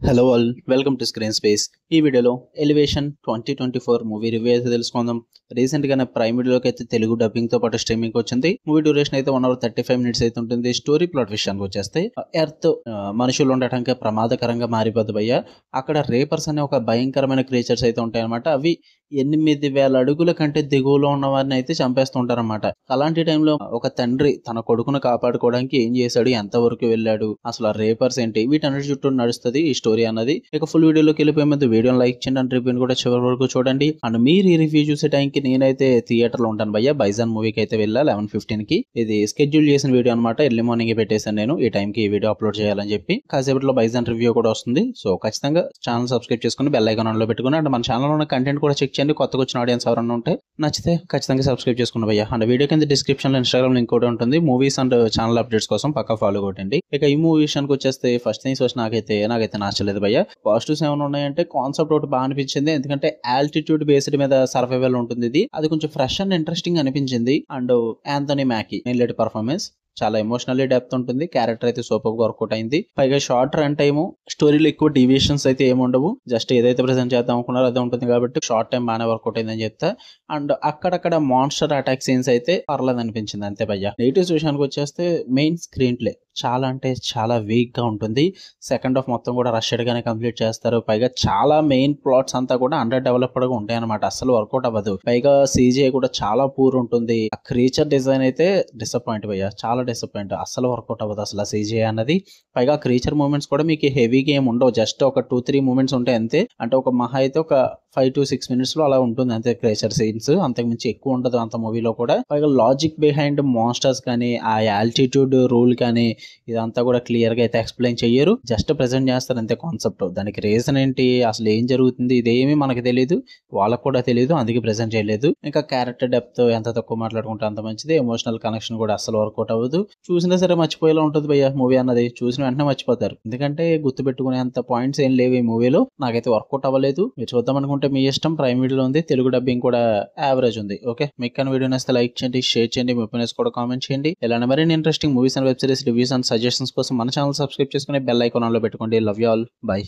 Hello all, welcome to screen space. ఈ వీడియోలో elevation 2024 movie review అయితే తెలుసుకుందాం. రీసెంట్ గానే ప్రైమ్ వీడియోకి అయితే తెలుగు డబ్బింగ్ తో పాటు స్ట్రీమింగ్ వచ్చింది. మూవీ డ్యూరేషన్ అయితే 1 hour 35 minutes అయితే ఉంటుంది. స్టోరీ ప్లాట్ విషయానికి వచ్చేస్తే ఎర్త్ మనుషులు ఉండటానికి ప్రమాదకరంగా మారిపోద్ది భయ్య. అక్కడ రేపర్స్ అనే ఒక భయంకరమైన క్రియేచర్స్ అయితే ఉంటాయి అనమాట. అవి 8,000 అడుగుల కంటే దిగువలో ఉన్న వారిని అయితే చంపేస్తుంటారన్నమాట. అలాంటి టైంలో ఒక తండ్రి తన కొడుకును కాపాడుకోవడానికి ఏం చేశాడు, ఎంత వరకు వెళ్ళాడు, అసలు ఆ రేపర్స్ ఏంటి, వీటన్నిటి చుట్టూ నడుస్తుంది ఈ స్టోరీ అన్నది. ఇక ఫుల్ వీడియోలోకి వెళ్ళిపోయే ముందు వీడియోని లైక్ చేయండి అండ్ రివ్యూని కూడా చివరి వరకు చూడండి. అండ్ మీరు ఈ రివ్యూ చూసే టైంకి నేనైతే థియేటర్ లో ఉంటాను భయ్య. బైజాన్ మూవీకి అయితే వెళ్ళా 11:15 కి. ఇది స్కెడ్యూల్ చేసిన వీడియో అనమాట. ఎర్లీ మార్నింగ్ పెట్టేశాను నేను ఈ టైంకి ఈ వీడియో అప్లోడ్ చేయాలని చెప్పి. కాసేపట్లో బైజాన్ రివ్యూ కూడా వస్తుంది. సో ఖచ్చితంగా ఛానల్ సబ్స్క్రైబ్ చేసుకుని బెల్ ఐకాన్ ఆన్ లో పెట్టుకుని అండ్ మన ఛానల్ ఉన్న కంటెంట్ కూడా చెక్ చేయండి. కొత్తగా వచ్చిన ఆడియన్స్ ఎవరైనా ఉంటే నచ్చితే ఖచ్చితంగా సబ్స్క్రైబ్ చేసుకున్న భయ్య. అండ్ వీడియో కింద డిస్క్రిప్షన్ లో ఇన్స్టాగ్రామ్ లింక్ కూడా ఉంటుంది. మూవీస్ అండ్ ఛానల్ అప్డేట్స్ కోసం పక్కా ఫాలో కొట్టండి. ఇక ఈ మూవీ విషయానికి వచ్చేస్తే ఫస్ట్ థింగ్స్ ఫస్ట్ నాకైతే నచ్చలేదు భయ్య. పాజిటివ్స్ ఏమైనా ఉన్నాయంటే కాన్సెప్ట్ ఒకటి బాగా అనిపించింది. ఎందుకంటే ఆల్టిట్యూడ్ బేస్డ్ మీద సర్వైవల్ ఉంటుంది. అది కొంచెం ఫ్రెష్ అండ్ ఇంట్రెస్టింగ్ అనిపించింది. And Anthony మ్యాకీ main lead performance చాలా ఎమోషనల్లీ డెప్త్ ఉంటుంది. క్యారెక్టర్ అయితే సూపర్ గా వర్కౌట్ అయింది. పైగా షార్ట్ రన్ టైమ్, స్టోరీలో ఎక్కువ డీవియేషన్స్ అయితే ఏముండవు. జస్ట్ ఏదైతే ప్రెజెంట్ చేద్దాం అనుకున్నారో అదే ఉంటుంది కాబట్టి షార్ట్ టైం బాగానే వర్కౌట్ అయిందని చెప్తా. అండ్ అక్కడక్కడ మాన్స్టర్ అటాక్ సీన్స్ అయితే పర్లేదు అనిపించింది అంతే భయ్య. నెగిటివ్స్ విషయానికి వచ్చేస్తే మెయిన్ స్క్రీన్ ప్లే చాలా అంటే చాలా వీక్ గా ఉంటుంది. సెకండ్ హాఫ్ మొత్తం కూడా రష్డ్ గానే కంప్లీట్ చేస్తారు. పైగా చాలా మెయిన్ ప్లాట్స్ అంతా కూడా అండర్ డెవలప్డ్ గా ఉంటాయి అనమాట. అసలు వర్కౌట్ అవ్వదు. పైగా CGI కూడా చాలా పూర్ ఉంటుంది. ఆ క్రీచర్ డిజైన్ అయితే డిసప్పాయింట్ భయ్య, చాలా డిసప్పాయింట్. అసలు వర్కౌట్ అవ్వదు అసలు CGI అన్నది. పైగా క్రీచర్ మూమెంట్స్ కూడా మీకు హెవీగా ఏమి ఉండవు. జస్ట్ ఒక 2-3 మూమెంట్స్ ఉంటాయి అంతే. అంటే ఒక మహా అయితే ఒక 5 to 6 minutes లో అలా ఉంటుంది అంతే క్రీచర్ సీన్స్. అంతకుమించి ఎక్కువ ఉండదు అంత మూవీలో కూడా. పైగా లాజిక్ బిహైండ్ మాన్స్టర్స్ కానీ ఆ ఆల్టిట్యూడ్ రూల్ కానీ ఇదంతా కూడా క్లియర్ గా అయితే ఎక్స్ప్లెయిన్ చెయ్యరు. జస్ట్ ప్రెజెంట్ చేస్తారు అంతే కాన్సెప్ట్. దానికి రీజన్ ఏంటి, అసలు ఏం జరుగుతుంది, ఇదేమి మనకు తెలియదు, వాళ్ళకు కూడా తెలియదు, అందుకే ప్రెజెంట్ చేయలేదు. ఇంకా క్యారెక్టర్ డెప్త్ ఎంత తక్కువ మాట్లాడుకుంటే అంత మంచిది. ఎమోషనల్ కనెక్షన్ కూడా అసలు వర్కౌట్ అవ్వదు. చూసినా సరే మర్చిపోయేలా ఉంటుంది భయ్య మూవీ అన్నది. చూసిన వెంటనే మర్చిపోతారు. ఎందుకంటే గుర్తుపెట్టుకునే అంత పాయింట్స్ ఏం లేవు ఈ మూవీలో. నాకైతే వర్కౌట్ అవ్వలేదు. మీరు చూద్దాం అనుకుంటే మీ ఇష్టం. ప్రైమ్ వీడియోలో ఉంది. తెలుగు డబ్బింగ్ కూడా యావరేజ్ ఉంది. ఓకే, మీకు వీడియో నచ్చితే లైక్ చేయండి, షేర్ చేయండి, మీ ఒపీనియన్స్ కూడా కామెంట్ చేయండి. ఇలాంటి మరిన్ని interesting movies and web series reviews and suggestions కోసం మన ఛానల్ సబ్స్క్రైబ్ చేసుకుని బెల్ ఐకాన్ ఆన్ లో పెట్టుకోండి. Love you all, by.